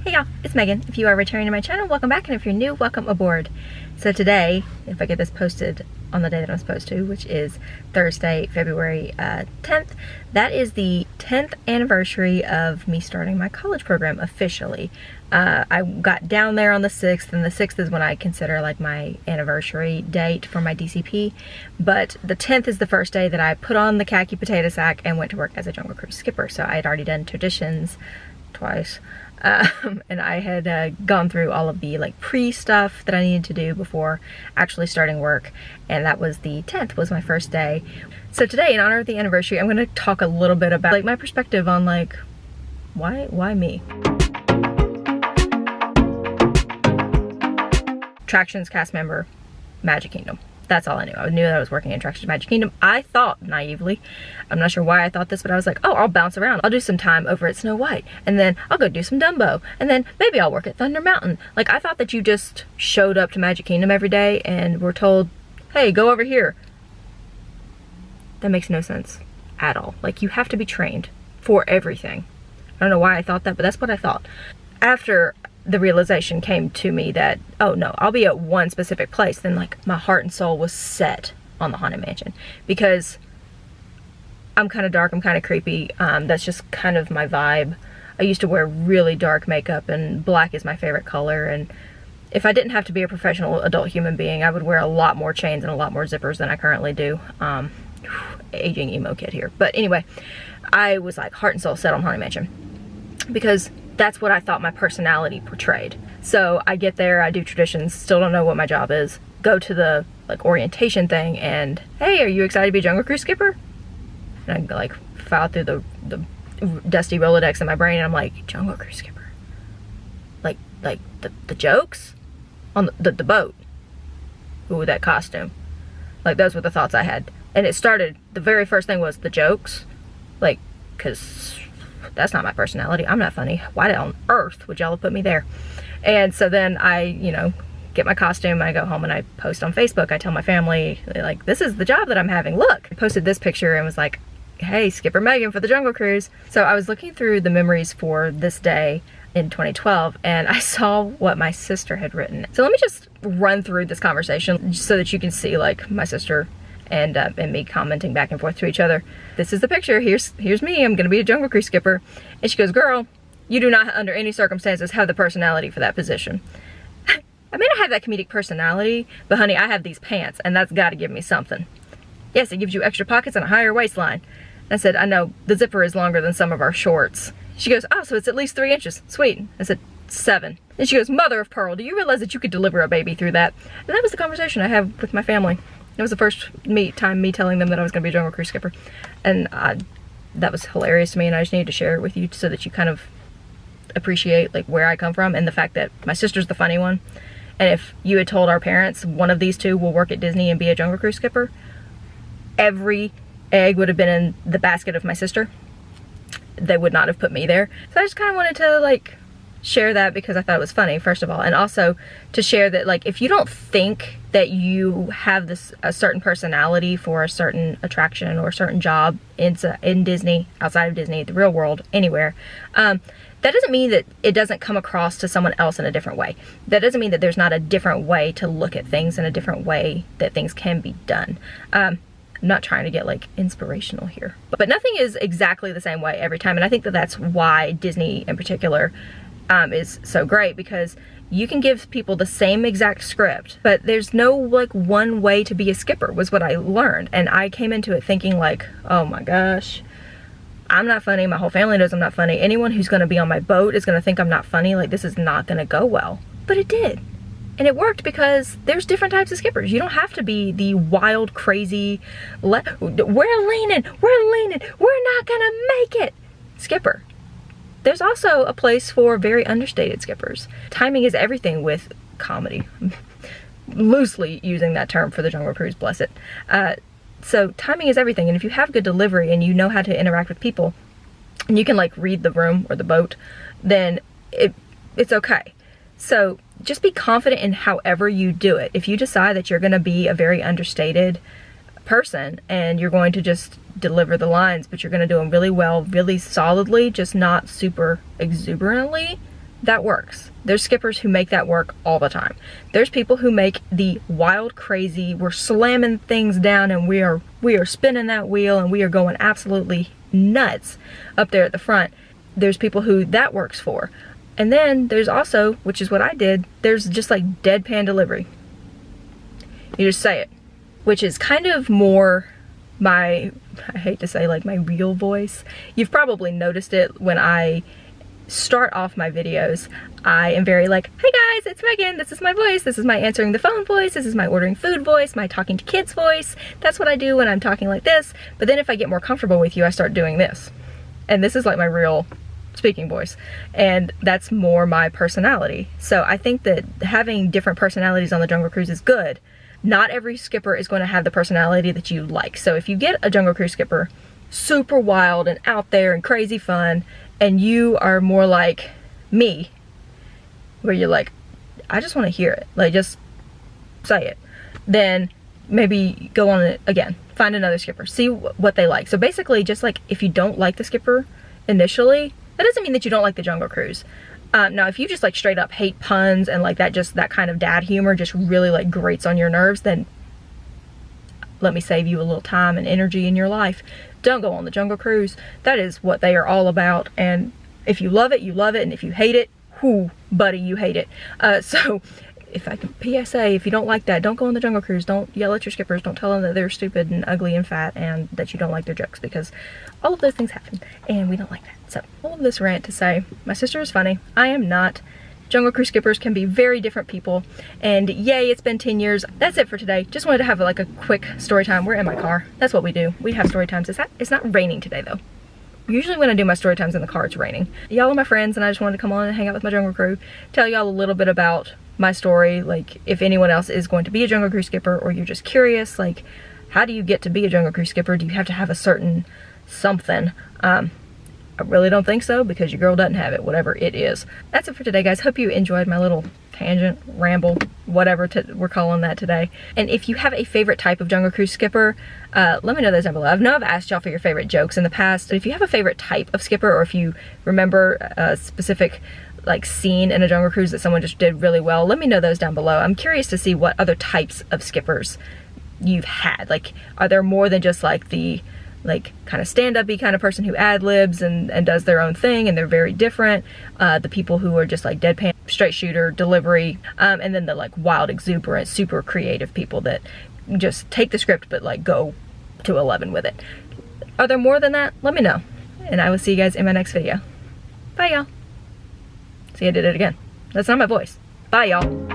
Hey y'all, it's Megan. If you are returning to my channel, welcome back, and if you're new, welcome aboard. So today, if I get this posted on the day that I'm supposed to, which is Thursday, February 10th, that is the 10th anniversary of me starting my college program officially. I got down there on the 6th, and the 6th is when I consider like my anniversary date for my DCP, but the 10th is the first day that I put on the khaki potato sack and went to work as a Jungle Cruise skipper. So I had already done traditions twice. And I had gone through all of the like pre-stuff that I needed to do before actually starting work, and that was the 10th was my first day. So today, in honor of the anniversary, I'm going to talk a little bit about like my perspective on like why me. Attractions cast member, Magic Kingdom. That's all I knew. I knew that I was working in Attractions Magic Kingdom. I thought naively, I'm not sure why I thought this, but I was like, oh, I'll bounce around. I'll do some time over at Snow White, and then I'll go do some Dumbo, and then maybe I'll work at Thunder Mountain. Like, I thought that you just showed up to Magic Kingdom every day and were told, hey, go over here. That makes no sense at all. Like, you have to be trained for everything. I don't know why I thought that, but that's what I thought. After the realization came to me that, oh no, I'll be at one specific place, then like my heart and soul was set on the Haunted Mansion, because I'm kind of dark, I'm kind of creepy. That's just kind of my vibe. I used to wear really dark makeup, and black is my favorite color, and if I didn't have to be a professional adult human being, I would wear a lot more chains and a lot more zippers than I currently do. Aging emo kid here. But anyway, I was like heart and soul set on Haunted Mansion, because that's what I thought my personality portrayed. So I get there, I do traditions, still don't know what my job is, go to the like orientation thing, and hey, are you excited to be a Jungle Cruise skipper? And I like file through the dusty Rolodex in my brain, and I'm like, Jungle Cruise skipper? Like the jokes? On the boat? Ooh, that costume. Like, those were the thoughts I had. And it started, the very first thing was the jokes. Like, cause that's not my personality. I'm not funny. Why on earth would y'all have put me there? And so then I, you know, get my costume, I go home and I post on Facebook. I tell my family, like, this is the job that I'm having. Look. I posted this picture and was like, hey, Skipper Megan for the Jungle Cruise. So I was looking through the memories for this day in 2012, and I saw what my sister had written. So let me just run through this conversation so that you can see like my sister and me commenting back and forth to each other. This is the picture. Here's me. I'm gonna be a Jungle Cruise skipper. And she goes, girl, you do not under any circumstances have the personality for that position. I may not have that comedic personality, but honey, I have these pants, and that's gotta give me something. Yes, it gives you extra pockets and a higher waistline. I said, I know, the zipper is longer than some of our shorts. She goes, oh, so it's at least 3 inches. Sweet. I said, 7. And she goes, mother of pearl, do you realize that you could deliver a baby through that? And that was the conversation I had with my family. It was the first time me telling them that I was going to be a Jungle Cruise skipper. And that was hilarious to me, and I just needed to share it with you so that you kind of appreciate like where I come from, and the fact that my sister's the funny one. And if you had told our parents one of these two will work at Disney and be a Jungle Cruise skipper, every egg would have been in the basket of my sister. They would not have put me there. So I just kind of wanted to like share that, because I thought it was funny, first of all, and also to share that like if you don't think that you have a certain personality for a certain attraction or a certain job in Disney, outside of Disney, the real world, anywhere, that doesn't mean that it doesn't come across to someone else in a different way. That doesn't mean that there's not a different way to look at things and a different way that things can be done. I'm not trying to get like inspirational here, but nothing is exactly the same way every time, and I think that that's why Disney in particular is so great, because you can give people the same exact script, but there's no like one way to be a skipper, was what I learned. And I came into it thinking like, oh my gosh, I'm not funny, my whole family knows I'm not funny, anyone who's going to be on my boat is going to think I'm not funny, like this is not going to go well. But it did, and it worked, because there's different types of skippers. You don't have to be the wild, crazy, we're leaning, we're not gonna make it skipper. There's also a place for very understated skippers. Timing is everything with comedy. I'm loosely using that term for the Jungle Cruise, bless it. So timing is everything, and if you have good delivery and you know how to interact with people, and you can like read the room or the boat, then it's okay. So just be confident in however you do it. If you decide that you're gonna be a very understated person and you're going to just deliver the lines, but you're going to do them really well, really solidly, just not super exuberantly, that works. There's skippers who make that work all the time. There's people who make the wild, crazy, we're slamming things down and we are spinning that wheel and we are going absolutely nuts up there at the front. There's people who that works for. And then there's also, which is what I did, there's just like deadpan delivery. You just say it, which is kind of more I hate to say like my real voice. You've probably noticed it when I start off my videos. I am very like, hey guys, it's Megan, this is my voice, this is my answering the phone voice, this is my ordering food voice, my talking to kids voice. That's what I do when I'm talking like this. But then if I get more comfortable with you, I start doing this. And this is like my real speaking voice. And that's more my personality. So I think that having different personalities on the Jungle Cruise is good. Not every skipper is going to have the personality that you like. So if you get a Jungle Cruise skipper, super wild and out there and crazy fun, and you are more like me, where you're like, I just want to hear it, like just say it, then maybe go on it again, find another skipper, see what they like. So basically, just like if you don't like the skipper initially, that doesn't mean that you don't like the Jungle Cruise. Now if you just like straight up hate puns and like that kind of dad humor just really like grates on your nerves, then let me save you a little time and energy in your life. Don't go on the Jungle Cruise. That is what they are all about. And if you love it, you love it. And if you hate it, whoo, buddy, you hate it. So if I can PSA, if you don't like that, don't go on the Jungle Cruise. Don't yell at your skippers. Don't tell them that they're stupid and ugly and fat and that you don't like their jokes, because all of those things happen and we don't like that. So all of this rant to say, my sister is funny. I am not. Jungle Cruise skippers can be very different people, and yay, it's been 10 years. That's it for today. Just wanted to have like a quick story time. We're in my car. That's what we do. We have story times. It's not raining today though. Usually when I do my story times in the car, it's raining. Y'all are my friends, and I just wanted to come on and hang out with my Jungle Crew, tell y'all a little bit about my story. Like if anyone else is going to be a Jungle Cruise skipper, or you're just curious, like how do you get to be a Jungle Cruise skipper? Do you have to have a certain something? I really don't think so, because your girl doesn't have it, whatever it is. That's it for today, guys. Hope you enjoyed my little tangent, ramble, whatever we're calling that today. And if you have a favorite type of Jungle Cruise skipper, let me know those down below. I know I've asked y'all for your favorite jokes in the past. If you have a favorite type of skipper, or if you remember a specific like scene in a Jungle Cruise that someone just did really well, let me know those down below. I'm curious to see what other types of skippers you've had. Like, are there more than just like the like kind of stand-up-y kind of person who ad-libs and does their own thing, and they're very different? The people who are just like deadpan, straight shooter, delivery, and then the like wild, exuberant, super creative people that just take the script but like go to 11 with it. Are there more than that? Let me know, and I will see you guys in my next video. Bye, y'all. See, I did it again. That's not my voice. Bye, y'all.